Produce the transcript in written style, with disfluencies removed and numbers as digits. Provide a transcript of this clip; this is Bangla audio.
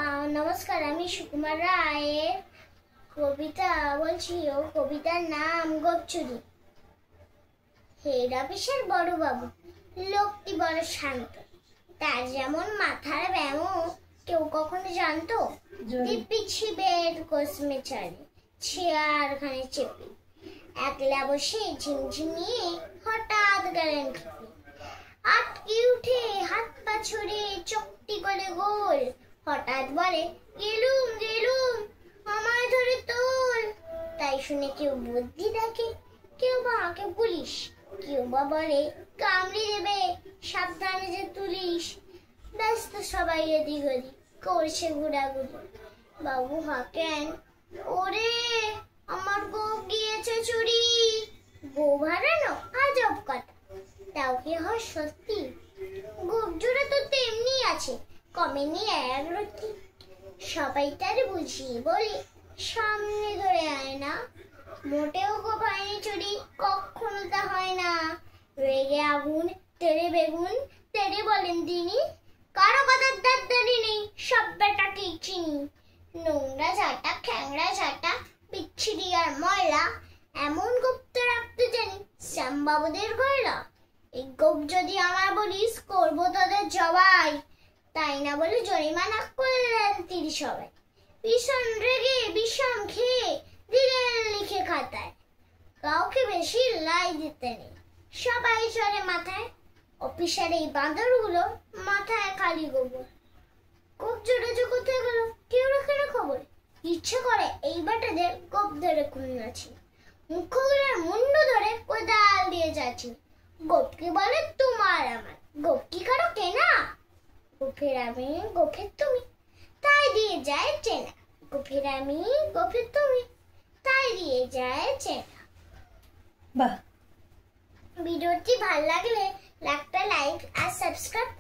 নমস্কার, আমি সুকুমার রায়ের কবিতা বলছি। ও কবিতার নাম গোপচুরি। হেড অফিসের বড় বাবু লোকটি বড় শান্ত, তার যেমন মাথার ব্যামো কেউ কখনো জানতো? দিব্যি ছিবের কোসমে চলে চেয়ারখানে চেপে, একলা বসে ঝিমঝিমিয়ে হঠাৎ গেলেন খেপে। আটকে উঠে হাত পা ছড়ে চকটি করে গোল, হঠাৎ বলে গেলুম গেলুম আমায় ধরে তোল। তাই শুনে কেউ বুদ্ধি ডাকে, কেউ বা আঁকে পুলিশ, কেউ বা বলে কামড়ে দেবে সাবধানে যে তুলিস। ব্যস্ত সবাই এদিক ওদিক করছে ঘোরাঘুরি। বাবু হাঁকেন, ওরে আমার গোপ গিয়েছে চুরি। গোপ হারানো আজব কথা, তাও কি হয় সত্যি? গোপ জোড়া তো তেমনি আছে, কমেনি এক রত্তি। সবাই তার বুঝিয়ে বলে সামনে ধরে আয় না, মোটেও গোপ হয়নি চুরি, কখনো তা হয় না। রেগে আগুন তেরে বেগুন তেরে বলেন তিনি, কারো কথার দাঁড়ি নেই, সব বেটাকেই চিনি। নোংরা ঝাঁটা খ্যাংরা ঝাঁটা বিচ্ছিরি আর ময়লা, এমন গুপ্ত রাখতে জানি শ্যামবাবুদের গয়লা। এই গোপ যদি আমার বলিস করবো তোদের জবাই, তাই না বলে জরিমানা করলেন তিনি সবাই। ভীষণ রেগে বিষম খেয়ে দিলেন লিখে খাতায়, কাউকে বেশি লাই দিতে নেই, সবাই চড়ে মাথায়। অফিসার এই বাঁদরগুলো মাথায় খালি গোবর। গোপ জোড়া কোথায় গেল কেউ রাখে না খবর। ইচ্ছে করে এই বেটাদের গোপ ধরে খুলনাছি, মুখগুলোর মুন্ড ধরে কোদাল দিয়ে যাচ্ছি। গোপকে বলে তোমার আমার, গোপ কি কারো কেনা? গোপের আমি গোপের তুমি, তাই দিয়ে যায় চেনা। গোপের আমি গোপের তুমি, তাই দিয়ে যায় চেনা। বাহ। ভিডিওটি ভালো লাগলে একটা লাইক আর সাবস্ক্রাইব